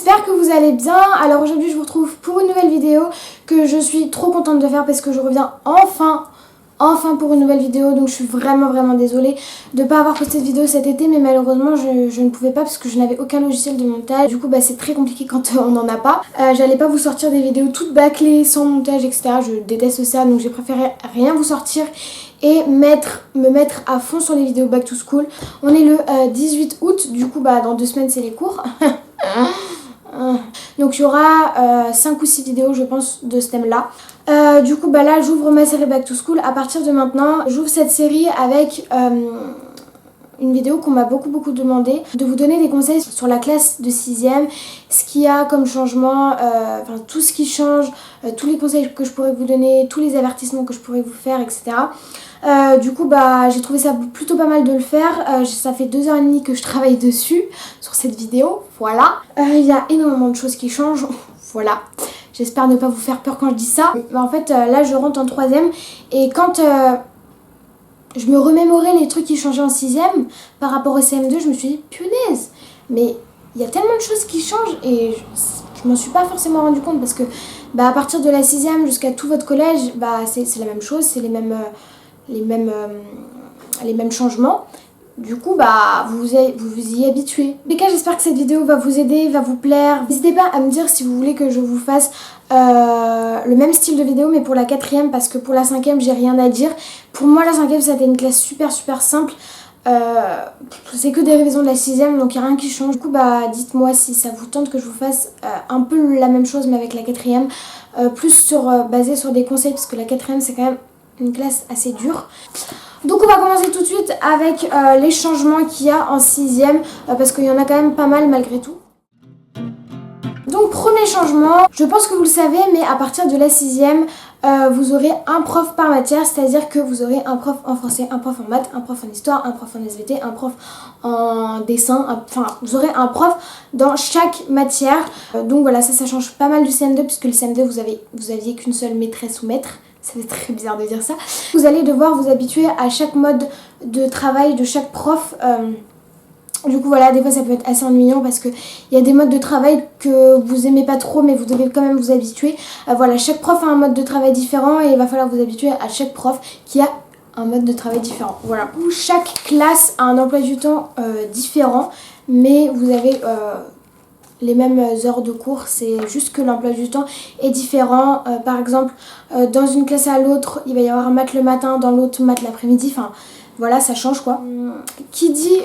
j'espère que vous allez bien. Alors aujourd'hui je vous retrouve pour une nouvelle vidéo que je suis trop contente de faire parce que je reviens enfin pour une nouvelle vidéo. Donc je suis vraiment désolée de ne pas avoir posté de vidéo cet été, mais malheureusement je ne pouvais pas parce que je n'avais aucun logiciel de montage. Du coup c'est très compliqué quand on n'en a pas. J'allais pas vous sortir des vidéos toutes bâclées sans montage etc. Je déteste ça, donc j'ai préféré rien vous sortir et me mettre à fond sur les vidéos back to school. On est le 18 août, du coup dans 2 semaines c'est les cours. Donc il y aura 5 ou 6 vidéos je pense de ce thème là. Du coup là j'ouvre ma série back to school. À partir de maintenant j'ouvre cette série avec une vidéo qu'on m'a beaucoup demandé, de vous donner des conseils sur la classe de 6ème, ce qu'il y a comme changement, enfin tout ce qui change, tous les conseils que je pourrais vous donner, tous les avertissements que je pourrais vous faire, etc. Du coup j'ai trouvé ça plutôt pas mal de le faire. Ça fait 2h30 que je travaille dessus, sur cette vidéo, voilà. Il y a énormément de choses qui changent, voilà. J'espère ne pas vous faire peur quand je dis ça. En fait là je rentre en 3ème et quand je me remémorais les trucs qui changeaient en 6ème par rapport au CM2, je me suis dit punaise, mais il y a tellement de choses qui changent et je m'en suis pas forcément rendu compte parce que à partir de la 6ème jusqu'à tout votre collège, c'est la même chose, c'est les mêmes changements. Du coup vous vous y habituez. En tout cas j'espère que cette vidéo va vous aider, va vous plaire. N'hésitez pas à me dire si vous voulez que je vous fasse le même style de vidéo mais pour la 4ème, parce que pour la 5ème j'ai rien à dire. Pour moi la 5ème c'était une classe super simple. C'est que des révisions de la 6ème, donc il n'y a rien qui change. Du coup dites-moi si ça vous tente que je vous fasse un peu la même chose mais avec la 4ème, plus basé sur des conseils, parce que la 4ème c'est quand même une classe assez dure. Donc on va commencer tout de suite avec les changements qu'il y a en 6ème, parce qu'il y en a quand même pas mal malgré tout. Donc premier changement, je pense que vous le savez, mais à partir de la 6ème, vous aurez un prof par matière, c'est-à-dire que vous aurez un prof en français, un prof en maths, un prof en histoire, un prof en SVT, un prof en dessin, enfin vous aurez un prof dans chaque matière. Donc voilà, ça change pas mal du CM2, puisque le CM2 vous aviez qu'une seule maîtresse ou maître. Ça fait très bizarre de dire ça. Vous allez devoir vous habituer à chaque mode de travail de chaque prof. Du coup voilà, des fois ça peut être assez ennuyant parce qu'il y a des modes de travail que vous aimez pas trop, mais vous devez quand même vous habituer. Voilà, chaque prof a un mode de travail différent et il va falloir vous habituer à chaque prof qui a un mode de travail différent. Voilà, chaque classe a un emploi du temps différent, mais vous avez les mêmes heures de cours, c'est juste que l'emploi du temps est différent. Par exemple, dans une classe à l'autre, il va y avoir un maths le matin, dans l'autre maths l'après-midi, enfin voilà, ça change quoi. Qui dit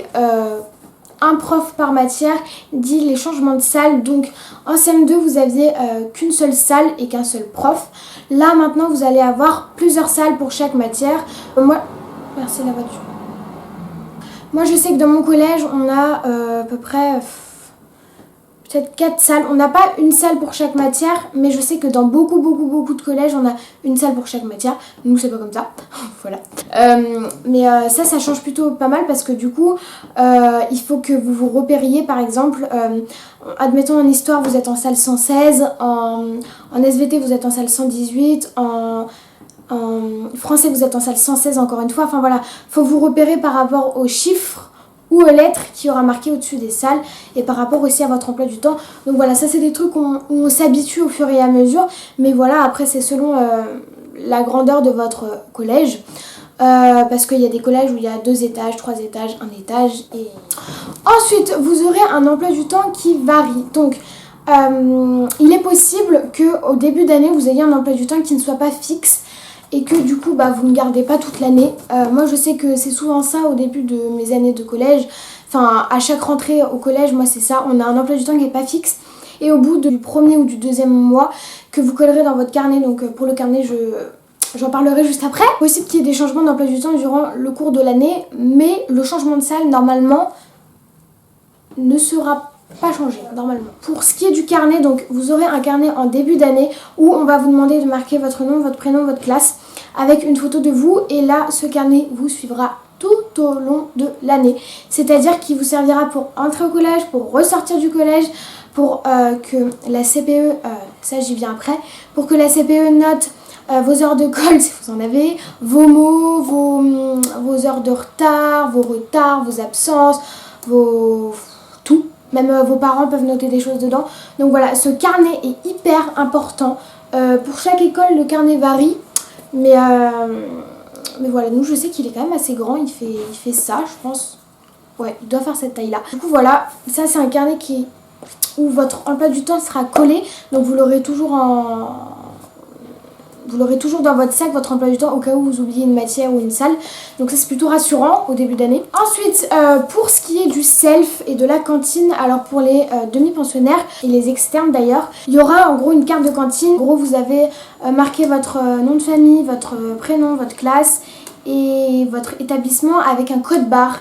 un prof par matière dit les changements de salle. Donc en CM2 vous aviez qu'une seule salle et qu'un seul prof. Là maintenant vous allez avoir plusieurs salles pour chaque matière. Merci la voiture. Moi je sais que dans mon collège on a à peu près peut-être 4 salles. On n'a pas une salle pour chaque matière, mais je sais que dans beaucoup de collèges on a une salle pour chaque matière. Nous c'est pas comme ça. Voilà. Mais ça change plutôt pas mal parce que du coup il faut que vous vous repériez. Par exemple admettons en histoire vous êtes en salle 116, en SVT vous êtes en salle 118, en français vous êtes en salle 116 encore une fois. Enfin voilà, faut vous repérer par rapport aux chiffres ou aux lettres qui aura marqué au-dessus des salles et par rapport aussi à votre emploi du temps. Donc voilà, ça c'est des trucs où on s'habitue au fur et à mesure, mais voilà, après c'est selon la grandeur de votre collège, parce qu'il y a des collèges où il y a 2 étages, 3 étages, 1 étage et... Ensuite vous aurez un emploi du temps qui varie. Donc il est possible qu'au début d'année vous ayez un emploi du temps qui ne soit pas fixe et que du coup vous ne gardez pas toute l'année. Moi je sais que c'est souvent ça au début de mes années de collège, enfin à chaque rentrée au collège, moi c'est ça, on a un emploi du temps qui n'est pas fixe et au bout du premier ou du 2e mois que vous collerez dans votre carnet. Donc pour le carnet j'en parlerai juste après. Possible qu'il y ait des changements d'emploi du temps durant le cours de l'année, mais le changement de salle normalement ne sera pas changé normalement. Pour ce qui est du carnet, donc vous aurez un carnet en début d'année où on va vous demander de marquer votre nom, votre prénom, votre classe avec une photo de vous, et là ce carnet vous suivra tout au long de l'année. C'est-à-dire qu'il vous servira pour entrer au collège, pour ressortir du collège, pour que la CPE, ça j'y viens après, pour que la CPE note vos heures de colle si vous en avez, vos mots, vos heures de retard, vos absences, tout. Même vos parents peuvent noter des choses dedans. Donc voilà, ce carnet est hyper important. Pour chaque école, le carnet varie. Mais voilà, nous je sais qu'il est quand même assez grand. Il fait ça, je pense. Ouais, il doit faire cette taille-là. Du coup voilà, ça c'est un carnet où votre emploi du temps sera collé. Donc vous l'aurez toujours dans votre sac, votre emploi du temps, au cas où vous oubliez une matière ou une salle. Donc ça c'est plutôt rassurant au début d'année. Ensuite, pour ce qui est du self et de la cantine, alors pour les demi-pensionnaires et les externes d'ailleurs, il y aura en gros une carte de cantine. En gros vous avez marqué votre nom de famille, votre prénom, votre classe et votre établissement avec un code barre.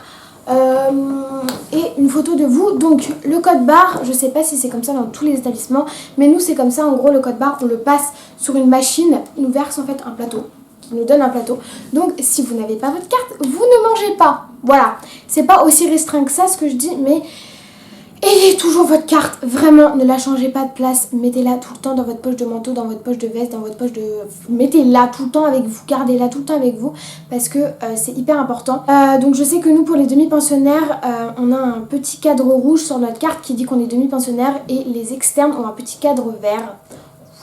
Et une photo de vous. Donc le code barre, je sais pas si c'est comme ça dans tous les établissements, mais nous c'est comme ça. En gros le code barre on le passe sur une machine, il nous verse en fait un plateau, qui nous donne un plateau. Donc si vous n'avez pas votre carte, vous ne mangez pas. Voilà, c'est pas aussi restreint que ça ce que je dis, mais ayez toujours votre carte, vraiment, ne la changez pas de place, mettez-la tout le temps dans votre poche de manteau, dans votre poche de veste, dans votre poche de... Mettez-la tout le temps avec vous, gardez-la tout le temps avec vous, parce que c'est hyper important. Donc je sais que nous, pour les demi-pensionnaires, on a un petit cadre rouge sur notre carte qui dit qu'on est demi-pensionnaire, et les externes ont un petit cadre vert.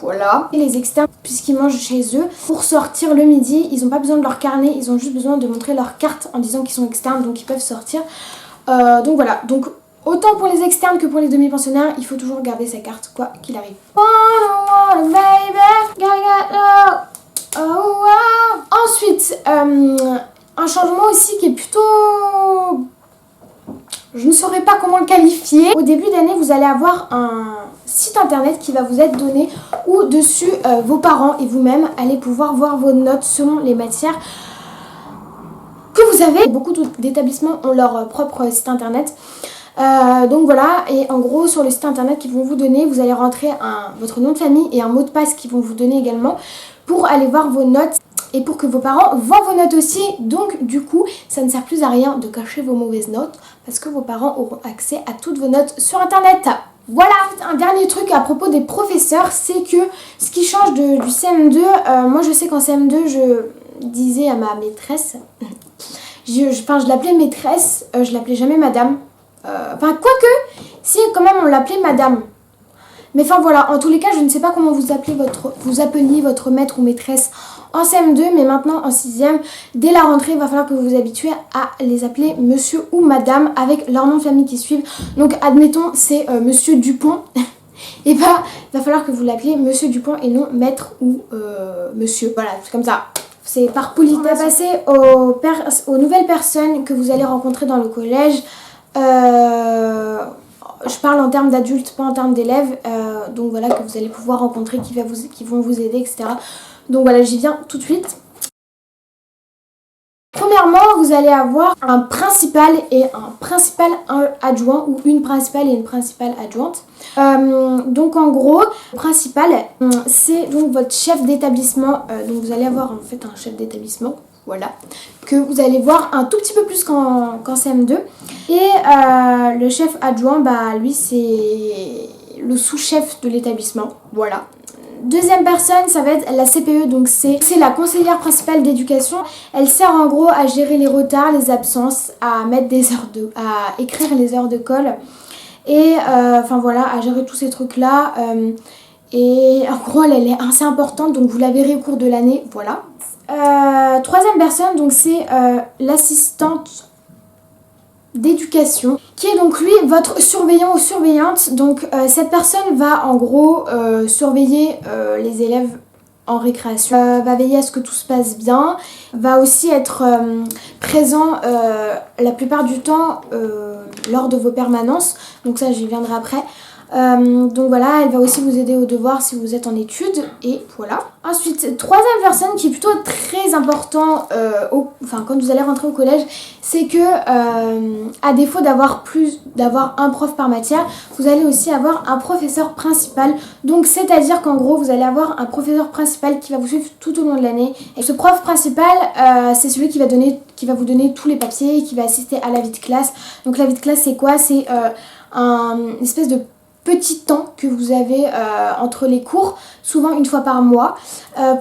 Voilà. Et les externes, puisqu'ils mangent chez eux, pour sortir le midi, ils n'ont pas besoin de leur carnet, ils ont juste besoin de montrer leur carte en disant qu'ils sont externes, donc ils peuvent sortir. Donc voilà, donc... Autant pour les externes que pour les demi-pensionnaires, il faut toujours garder sa carte, quoi qu'il arrive. Ensuite, un changement aussi qui est plutôt... Je ne saurais pas comment le qualifier. Au début d'année, vous allez avoir un site internet qui va vous être donné où dessus, vos parents et vous-même allez pouvoir voir vos notes selon les matières que vous avez. Beaucoup d'établissements ont leur propre site internet. Donc voilà, et en gros sur le site internet qu'ils vont vous donner, vous allez rentrer votre nom de famille et un mot de passe qu'ils vont vous donner également pour aller voir vos notes et pour que vos parents voient vos notes aussi. Donc du coup ça ne sert plus à rien de cacher vos mauvaises notes parce que vos parents auront accès à toutes vos notes sur internet. Voilà, un dernier truc à propos des professeurs, c'est que ce qui change du CM2, moi je sais qu'en CM2 je disais à ma maîtresse, je l'appelais maîtresse, je l'appelais jamais madame. Enfin, quoique, si quand même on l'appelait madame. Mais enfin voilà, en tous les cas, je ne sais pas comment vous appeliez votre maître ou maîtresse en CM2, mais maintenant en 6ème, dès la rentrée, il va falloir que vous vous habituez à les appeler monsieur ou madame avec leur nom de famille qui suivent. Donc admettons, c'est monsieur Dupont. Et bah, il va falloir que vous l'appeliez monsieur Dupont et non maître ou monsieur. Voilà, c'est comme ça. C'est par politesse. On va passer aux nouvelles personnes que vous allez rencontrer dans le collège. Je parle en termes d'adultes, pas en termes d'élèves, donc voilà, que vous allez pouvoir rencontrer, qui vont vous aider, etc. Donc voilà, j'y viens tout de suite. Premièrement, vous allez avoir un principal et un principal adjoint, ou une principale et une principale adjointe. Donc en gros, le principal, c'est donc votre chef d'établissement. Donc vous allez avoir en fait un chef d'établissement. Voilà, que vous allez voir un tout petit peu plus qu'en CM2. Et le chef adjoint, bah lui c'est le sous-chef de l'établissement. Voilà. Deuxième personne, ça va être la CPE, donc c'est la conseillère principale d'éducation. Elle sert en gros à gérer les retards, les absences, à mettre à écrire les heures de colle. Et enfin voilà, à gérer tous ces trucs-là. Et en gros, elle est assez importante, donc vous la verrez au cours de l'année. Voilà. Troisième personne, donc c'est l'assistante d'éducation, qui est donc lui votre surveillant ou surveillante. Donc cette personne va en gros surveiller les élèves en récréation, va veiller à ce que tout se passe bien, va aussi être présent la plupart du temps lors de vos permanences, donc ça j'y viendrai après. Donc voilà, elle va aussi vous aider aux devoirs si vous êtes en études, et voilà. Ensuite, troisième personne qui est plutôt très important quand vous allez rentrer au collège, c'est que à défaut d'avoir un prof par matière, vous allez aussi avoir un professeur principal. Donc c'est-à-dire qu'en gros vous allez avoir un professeur principal qui va vous suivre tout au long de l'année. Et ce prof principal, c'est celui qui va vous donner tous les papiers, qui va assister à la vie de classe. Donc la vie de classe c'est quoi? C'est une espèce de petit temps que vous avez entre les cours, souvent une fois par mois,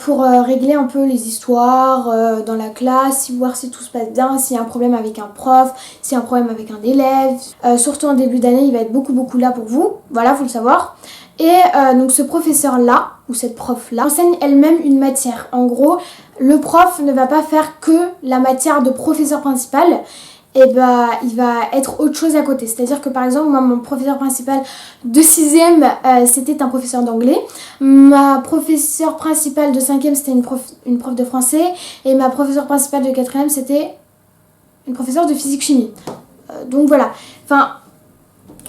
pour régler un peu les histoires dans la classe, voir si tout se passe bien, s'il y a un problème avec un prof, s'il y a un problème avec un élève. Surtout en début d'année, il va être beaucoup là pour vous, voilà, faut le savoir. Et donc ce professeur-là, ou cette prof-là, enseigne elle-même une matière. En gros, le prof ne va pas faire que la matière de professeur principal, et bah il va être autre chose à côté. C'est-à-dire que par exemple, moi mon professeur principal de 6ème, c'était un professeur d'anglais. Ma professeure principale de 5ème, c'était une prof de français. Et ma professeure principale de 4ème, c'était une professeure de physique-chimie. Donc voilà. Enfin,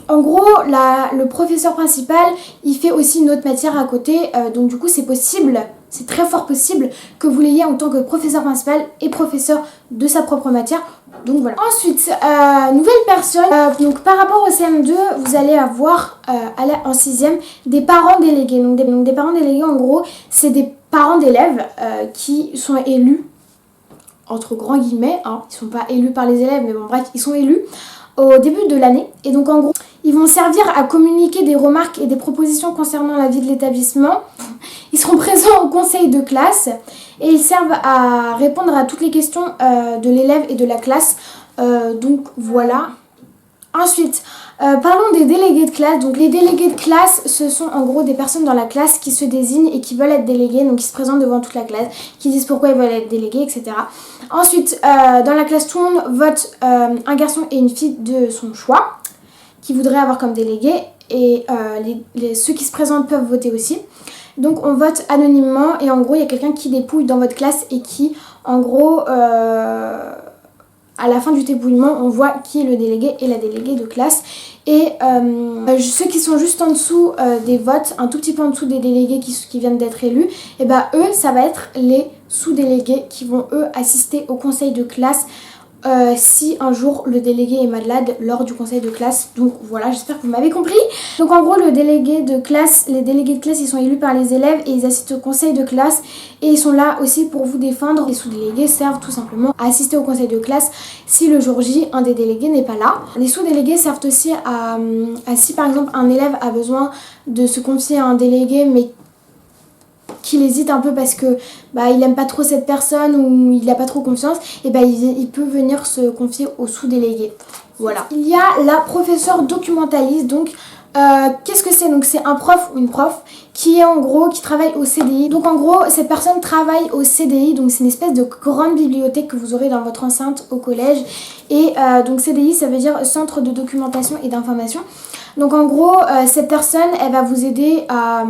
en gros, le professeur principal, il fait aussi une autre matière à côté. Donc du coup, c'est possible, c'est très fort possible que vous l'ayez en tant que professeur principal et professeur de sa propre matière. Donc voilà. Ensuite, nouvelle personne. Donc par rapport au CM2, vous allez avoir en 6ème des parents délégués. Donc des parents délégués, en gros, c'est des parents d'élèves qui sont élus, entre grands guillemets, hein. Ils ne sont pas élus par les élèves, mais bon bref, ils sont élus au début de l'année. Et donc en gros, ils vont servir à communiquer des remarques et des propositions concernant la vie de l'établissement. Ils seront présents au conseil de classe et ils servent à répondre à toutes les questions de l'élève et de la classe. Donc voilà. Ensuite, parlons des délégués de classe. Donc les délégués de classe, ce sont en gros des personnes dans la classe qui se désignent et qui veulent être délégués. Donc qui se présentent devant toute la classe, qui disent pourquoi ils veulent être délégués, etc. Ensuite, dans la classe, tout le monde vote un garçon et une fille de son choix qui voudraient avoir comme délégué. Et ceux qui se présentent peuvent voter aussi. Donc on vote anonymement et en gros il y a quelqu'un qui dépouille dans votre classe et qui en gros à la fin du dépouillement on voit qui est le délégué et la déléguée de classe. Et ceux qui sont juste en dessous des votes, un tout petit peu en dessous des délégués qui viennent d'être élus, et bah eux ça va être les sous-délégués qui vont eux assister au conseil de classe si un jour le délégué est malade lors du conseil de classe. Donc voilà, j'espère que vous m'avez compris. Donc en gros les délégués de classe ils sont élus par les élèves et ils assistent au conseil de classe et ils sont là aussi pour vous défendre. Les sous-délégués servent tout simplement à assister au conseil de classe si le jour J un des délégués n'est pas là. Les sous-délégués servent aussi à si par exemple un élève a besoin de se confier à un délégué mais qu'il hésite un peu parce que il aime pas trop cette personne ou il a pas trop confiance, et il peut venir se confier au sous-délégué. Voilà. Il y a la professeure documentaliste. Donc qu'est-ce que c'est? Donc c'est un prof ou une prof qui est en gros qui travaille au CDI. Donc en gros cette personne travaille au CDI, donc c'est une espèce de grande bibliothèque que vous aurez dans votre enceinte au collège. Et donc CDI ça veut dire centre de documentation et d'information. Donc en gros cette personne elle va vous aider à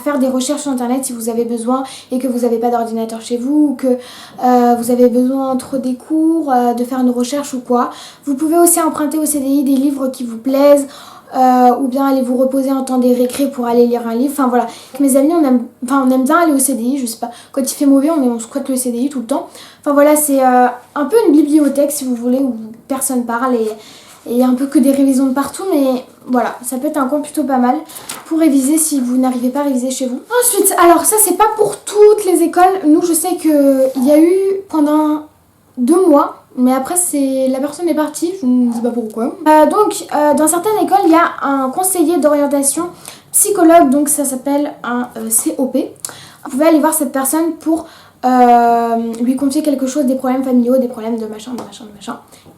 faire des recherches sur internet si vous avez besoin et que vous n'avez pas d'ordinateur chez vous ou que vous avez besoin entre des cours de faire une recherche ou quoi. Vous pouvez aussi emprunter au CDI des livres qui vous plaisent ou bien aller vous reposer en temps des récrés pour aller lire un livre. Enfin voilà, avec mes amis on aime bien aller au CDI, je sais pas, quand il fait mauvais on squatte le CDI tout le temps. Enfin voilà, c'est un peu une bibliothèque si vous voulez où personne parle et il y a un peu que des révisions de partout, mais voilà, ça peut être un coin plutôt pas mal pour réviser si vous n'arrivez pas à réviser chez vous. Ensuite, alors ça c'est pas pour toutes les écoles. Nous je sais qu'il y a eu pendant 2 mois, mais après la personne est partie, je ne sais pas pourquoi. Donc dans certaines écoles il y a un conseiller d'orientation psychologue, donc ça s'appelle un COP. Vous pouvez aller voir cette personne pour lui confier quelque chose, des problèmes familiaux, des problèmes de machin.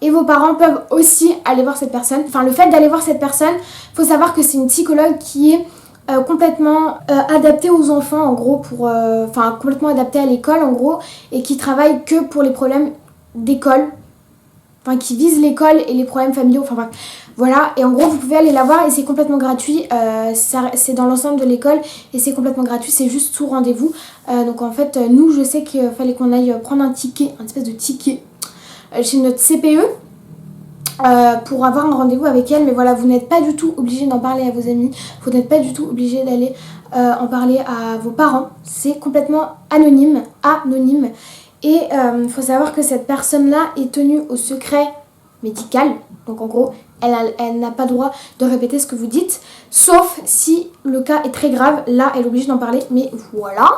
Et vos parents peuvent aussi aller voir cette personne. Enfin, le fait d'aller voir cette personne, il faut savoir que c'est une psychologue qui est complètement adaptée aux enfants, en gros, complètement adaptée à l'école, en gros, et qui travaille que pour les problèmes d'école, enfin, qui vise l'école et les problèmes familiaux, enfin bref. Voilà, et en gros vous pouvez aller la voir et c'est complètement gratuit, c'est dans l'ensemble de l'école et c'est complètement gratuit, c'est juste sous rendez-vous. Donc en fait nous je sais qu'il fallait qu'on aille prendre un espèce de ticket chez notre CPE pour avoir un rendez-vous avec elle. Mais voilà, vous n'êtes pas du tout obligé d'en parler à vos amis, vous n'êtes pas du tout obligé d'aller en parler à vos parents, c'est complètement anonyme. Et il faut savoir que cette personne-là est tenue au secret médical, donc en gros elle n'a pas droit de répéter ce que vous dites, sauf si le cas est très grave, là elle est obligée d'en parler, mais voilà.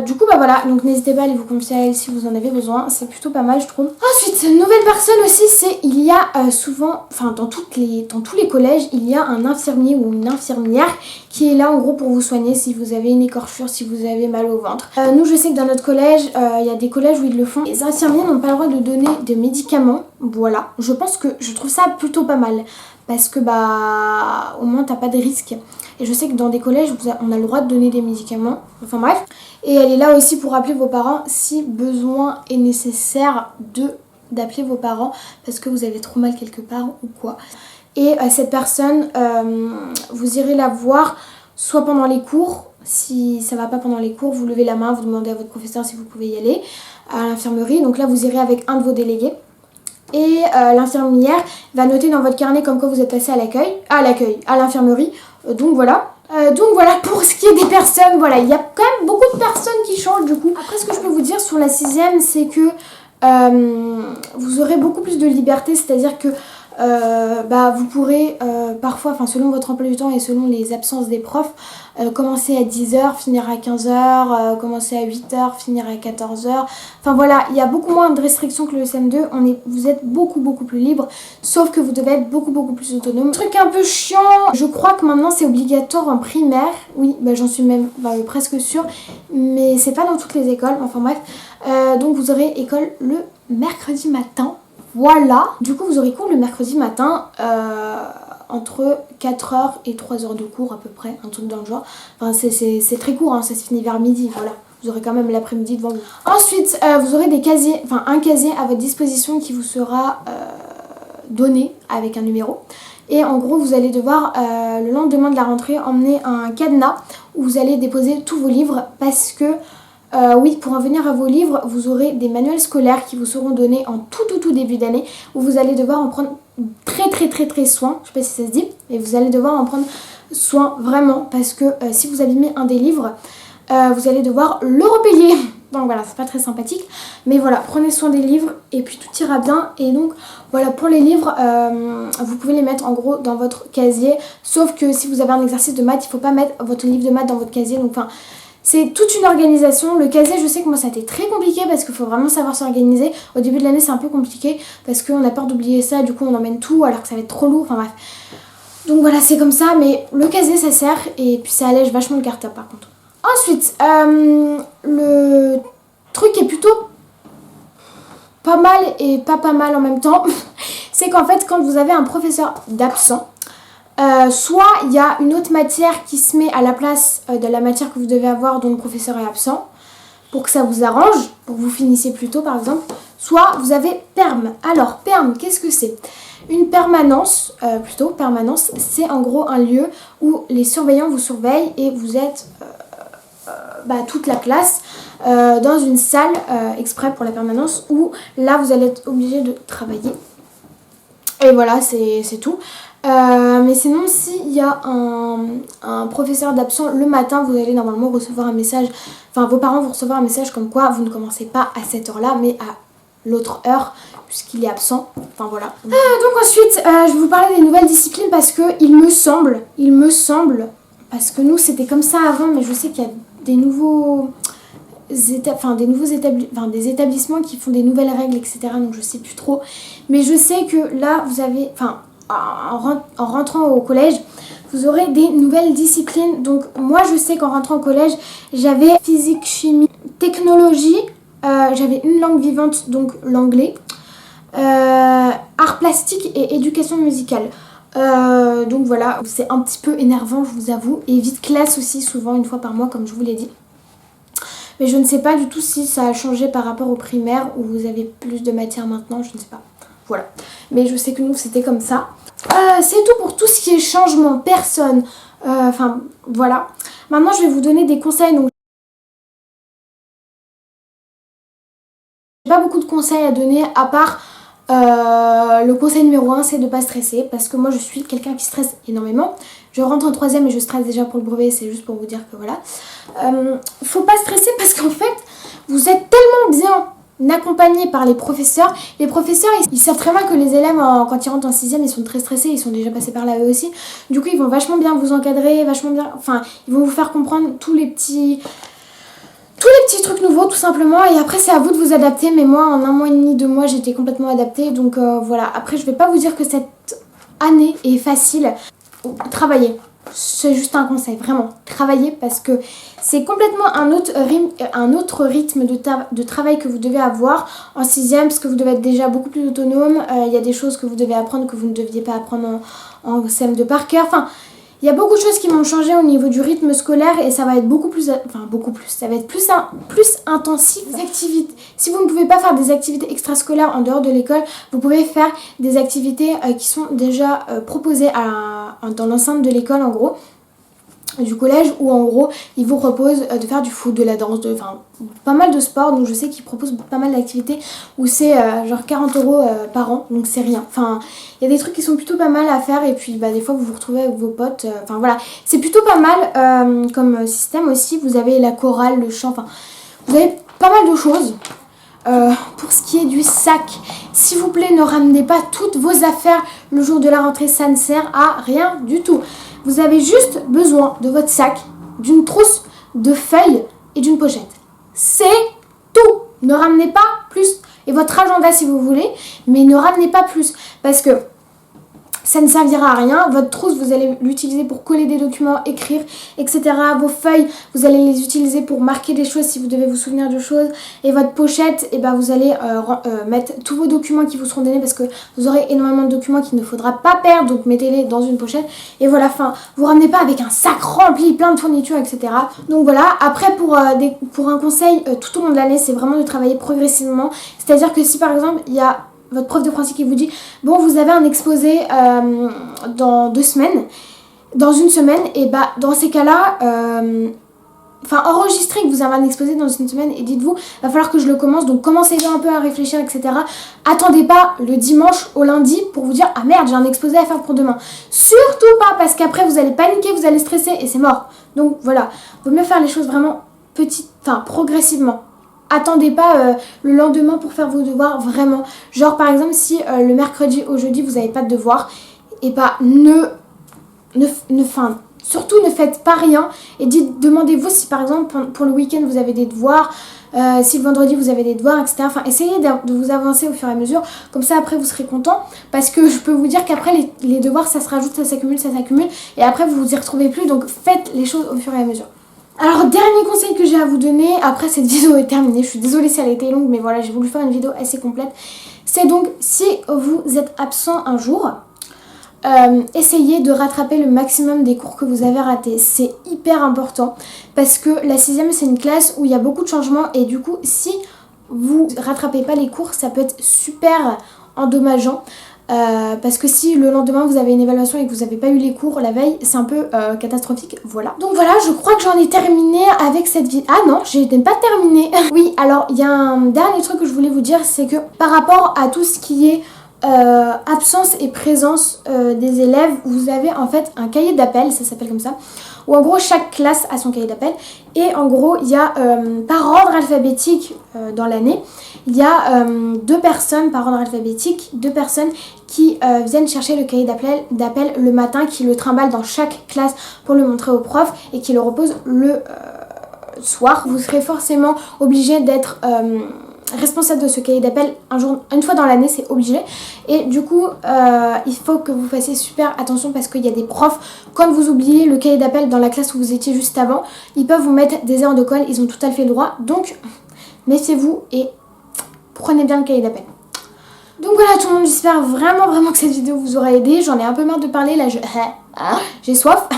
Du coup bah voilà, donc n'hésitez pas à aller vous confier à elle si vous en avez besoin, c'est plutôt pas mal je trouve. Ensuite, nouvelle personne aussi, c'est il y a souvent, enfin dans tous les collèges, il y a un infirmier ou une infirmière qui est là en gros pour vous soigner si vous avez une écorchure, si vous avez mal au ventre. Nous je sais que dans notre collège, il y a des collèges où ils le font. Les infirmiers n'ont pas le droit de donner des médicaments, voilà. Je pense que je trouve ça plutôt pas mal parce que bah au moins t'as pas de risque. Et je sais que dans des collèges, on a le droit de donner des médicaments. Enfin bref. Et elle est là aussi pour appeler vos parents si besoin est nécessaire d'appeler vos parents parce que vous avez trop mal quelque part ou quoi. Et cette personne, vous irez la voir soit pendant les cours. Si ça va pas pendant les cours, vous levez la main, vous demandez à votre professeur si vous pouvez y aller à l'infirmerie. Donc là, vous irez avec un de vos délégués. Et l'infirmière va noter dans votre carnet comme quoi vous êtes passé à l'infirmerie. Donc voilà. Pour ce qui est des personnes, voilà, il y a quand même beaucoup de personnes qui changent du coup. Après, ce que je peux vous dire sur la 6e, c'est que vous aurez beaucoup plus de liberté, c'est-à-dire que vous pourrez parfois, enfin selon votre emploi du temps et selon les absences des profs, commencer à 10h, finir à 15h, commencer à 8h, finir à 14h. Enfin voilà, il y a beaucoup moins de restrictions que le CM2, vous êtes beaucoup plus libre, sauf que vous devez être beaucoup plus autonome. Truc un peu chiant, je crois que maintenant c'est obligatoire en primaire, oui, j'en suis même presque sûre, mais c'est pas dans toutes les écoles, enfin bref. Donc vous aurez école le mercredi matin. Voilà, du coup vous aurez cours le mercredi matin entre 4h et 3h de cours à peu près, un truc dans le genre. Enfin c'est très court, hein, ça se finit vers midi, voilà. Vous aurez quand même l'après-midi devant vous. Ensuite, vous aurez un casier à votre disposition qui vous sera donné avec un numéro. Et en gros, vous allez devoir, le lendemain de la rentrée, emmener un cadenas où vous allez déposer tous vos livres parce que oui, pour en venir à vos livres, vous aurez des manuels scolaires qui vous seront donnés en tout début d'année où vous allez devoir en prendre très soin, je sais pas si ça se dit, mais vous allez devoir en prendre soin vraiment parce que si vous abîmez un des livres, vous allez devoir le repayer. Donc voilà, c'est pas très sympathique, mais voilà, prenez soin des livres et puis tout ira bien. Et donc voilà, pour les livres, vous pouvez les mettre en gros dans votre casier, sauf que si vous avez un exercice de maths, il faut pas mettre votre livre de maths dans votre casier, donc enfin... C'est toute une organisation. Le casier, je sais que moi ça a été très compliqué parce qu'il faut vraiment savoir s'organiser. Au début de l'année, c'est un peu compliqué parce qu'on a peur d'oublier ça. Du coup, on emmène tout alors que ça va être trop lourd. Enfin bref. Donc voilà, c'est comme ça. Mais le casier, ça sert. Et puis ça allège vachement le cartable par contre. Ensuite, le truc qui est plutôt pas mal et pas mal en même temps, c'est qu'en fait, quand vous avez un professeur d'absent, soit il y a une autre matière qui se met à la place de la matière que vous devez avoir dont le professeur est absent pour que ça vous arrange, pour que vous finissiez plus tôt par exemple, soit vous avez perm. Alors perm, qu'est-ce que c'est? Une permanence, permanence, c'est en gros un lieu où les surveillants vous surveillent et vous êtes toute la classe dans une salle exprès pour la permanence où là vous allez être obligé de travailler. Et voilà, c'est tout. Mais sinon, s'il y a un professeur d'absent le matin, vous allez normalement recevoir un message, enfin vos parents vont recevoir un message comme quoi vous ne commencez pas à cette heure-là, mais à l'autre heure, puisqu'il est absent. Enfin voilà. Donc ensuite, je vais vous parler des nouvelles disciplines parce que il me semble, parce que nous c'était comme ça avant, mais je sais qu'il y a des des établissements qui font des nouvelles règles, etc. Donc je sais plus trop. Mais je sais que là, vous avez... en rentrant au collège, vous aurez des nouvelles disciplines. Donc moi je sais qu'en rentrant au collège, j'avais physique, chimie, technologie, j'avais une langue vivante, donc l'anglais, art plastique et éducation musicale. Donc voilà, c'est un petit peu énervant, je vous avoue. Et vide classe aussi, souvent une fois par mois, comme je vous l'ai dit. Mais je ne sais pas du tout si ça a changé par rapport au primaire où vous avez plus de matière maintenant, je ne sais pas. Voilà. Mais je sais que nous, c'était comme ça. C'est tout pour tout ce qui est changement, personne. Enfin, voilà. Maintenant, je vais vous donner des conseils. Donc, j'ai pas beaucoup de conseils à donner à part le conseil numéro 1, c'est de ne pas stresser. Parce que moi, je suis quelqu'un qui stresse énormément. Je rentre en 3e et je stresse déjà pour le brevet. C'est juste pour vous dire que voilà. Faut pas stresser parce qu'en fait, vous êtes tellement bien accompagnés par les professeurs. Les professeurs, ils savent très bien que les élèves, quand ils rentrent en 6e, ils sont très stressés, ils sont déjà passés par là eux aussi. Du coup, ils vont vachement bien vous encadrer, vachement bien... Enfin, ils vont vous faire comprendre tous les petits tous les petits trucs nouveaux tout simplement, et après c'est à vous de vous adapter. Mais moi en 1 mois et demi, 2 mois j'étais complètement adaptée, donc voilà. Après je vais pas vous dire que cette année est facile. Travaillez, c'est juste un conseil, vraiment, travaillez, parce que c'est complètement un autre rythme de travail que vous devez avoir en 6e, parce que vous devez être déjà beaucoup plus autonome. Il y a des choses que vous devez apprendre que vous ne deviez pas apprendre en CM2 par cœur. Enfin, il y a beaucoup de choses qui vont changer au niveau du rythme scolaire, et ça va être ça va être plus intensif. Des activités. Si vous ne pouvez pas faire des activités extrascolaires en dehors de l'école, vous pouvez faire des activités qui sont déjà proposées dans l'enceinte de l'école, en gros, du collège, où en gros ils vous proposent de faire du foot, de la danse, pas mal de sports. Donc je sais qu'ils proposent pas mal d'activités où c'est genre 40 € par an, donc c'est rien. Enfin, il y a des trucs qui sont plutôt pas mal à faire, et puis des fois vous vous retrouvez avec vos potes, enfin voilà, c'est plutôt pas mal comme système. Aussi vous avez la chorale, le chant, enfin vous avez pas mal de choses. Pour ce qui est du sac, s'il vous plaît, ne ramenez pas toutes vos affaires le jour de la rentrée, ça ne sert à rien du tout. Vous avez juste besoin de votre sac, d'une trousse, de feuilles et d'une pochette. C'est tout. Ne ramenez pas plus. Et votre agenda si vous voulez, mais ne ramenez pas plus, parce que ça ne servira à rien. Votre trousse, vous allez l'utiliser pour coller des documents, écrire, etc. Vos feuilles, vous allez les utiliser pour marquer des choses si vous devez vous souvenir de choses. Et votre pochette, vous allez mettre tous vos documents qui vous seront donnés, parce que vous aurez énormément de documents qu'il ne faudra pas perdre. Donc mettez-les dans une pochette. Et voilà, vous ramenez pas avec un sac rempli, plein de fournitures, etc. Donc voilà. Après, pour un conseil tout au long de l'année, c'est vraiment de travailler progressivement. C'est-à-dire que si par exemple, il y a votre prof de français qui vous dit bon, vous avez un exposé dans 2 semaines, dans 1 semaine, et dans ces cas-là, enregistrez que vous avez un exposé dans 1 semaine et dites-vous va falloir que je le commence, donc commencez un peu à réfléchir, etc. Attendez pas le dimanche au lundi pour vous dire ah merde, j'ai un exposé à faire pour demain. Surtout pas, parce qu'après vous allez paniquer, vous allez stresser et c'est mort. Donc voilà, vaut mieux faire les choses vraiment progressivement. Attendez pas le lendemain pour faire vos devoirs, vraiment. Genre par exemple, si le mercredi au jeudi vous n'avez pas de devoirs, et surtout ne faites pas rien, et demandez-vous si par exemple pour le week-end vous avez des devoirs, si le vendredi vous avez des devoirs, etc. Enfin, essayez de vous avancer au fur et à mesure, comme ça après vous serez content, parce que je peux vous dire qu'après les devoirs ça se rajoute, ça s'accumule, et après vous vous y retrouvez plus, donc faites les choses au fur et à mesure. Alors, dernier conseil que j'ai à vous donner, après cette vidéo est terminée, je suis désolée si elle a été longue, mais voilà, j'ai voulu faire une vidéo assez complète. C'est donc, si vous êtes absent un jour, essayez de rattraper le maximum des cours que vous avez ratés. C'est hyper important, parce que la 6e c'est une classe où il y a beaucoup de changements, et du coup, si vous rattrapez pas les cours, ça peut être super endommageant. Parce que si le lendemain vous avez une évaluation et que vous n'avez pas eu les cours la veille, c'est un peu catastrophique, voilà. Donc voilà, je crois que j'en ai terminé avec cette vidéo. Ah non, je n'ai pas terminé. Oui, alors il y a un dernier truc que je voulais vous dire, c'est que par rapport à tout ce qui est absence et présence des élèves, vous avez en fait un cahier d'appel, ça s'appelle comme ça, où en gros chaque classe a son cahier d'appel, et en gros il y a par ordre alphabétique dans l'année, il y a 2 personnes par ordre alphabétique, 2 personnes qui viennent chercher le cahier d'appel le matin, qui le trimballent dans chaque classe pour le montrer au prof, et qui le reposent le soir. Vous serez forcément obligé d'être responsable de ce cahier d'appel une fois dans l'année, c'est obligé. Et du coup il faut que vous fassiez super attention, parce qu'il y a des profs, quand vous oubliez le cahier d'appel dans la classe où vous étiez juste avant, ils peuvent vous mettre des heures de colle, ils ont tout à fait le droit, donc méfiez-vous et prenez bien le cahier d'appel. Donc voilà tout le monde, j'espère vraiment que cette vidéo vous aura aidé. J'en ai un peu marre de parler là, j'ai soif.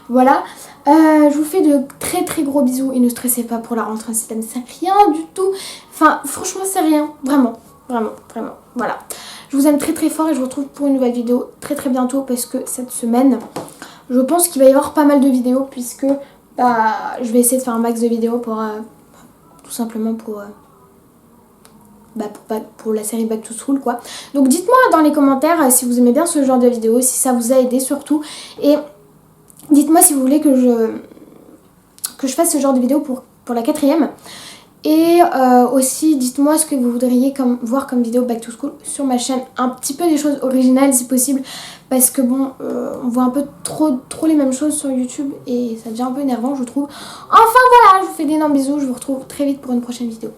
Voilà, je vous fais de très gros bisous, et ne stressez pas pour la rentrée en 6e, c'est rien du tout. Enfin franchement c'est rien, vraiment. Voilà, je vous aime très fort, et je vous retrouve pour une nouvelle vidéo très bientôt, parce que cette semaine je pense qu'il va y avoir pas mal de vidéos, puisque je vais essayer de faire un max de vidéos pour tout simplement pour la série Back to School quoi. Donc dites-moi dans les commentaires si vous aimez bien ce genre de vidéo, si ça vous a aidé surtout, et dites-moi si vous voulez que je fasse ce genre de vidéo pour la 4e. Et aussi dites-moi ce que vous voudriez voir comme vidéo back to school sur ma chaîne. Un petit peu des choses originales si possible, parce que bon on voit un peu trop les mêmes choses sur YouTube et ça devient un peu énervant je trouve. Enfin voilà, je vous fais d'énormes bisous, je vous retrouve très vite pour une prochaine vidéo.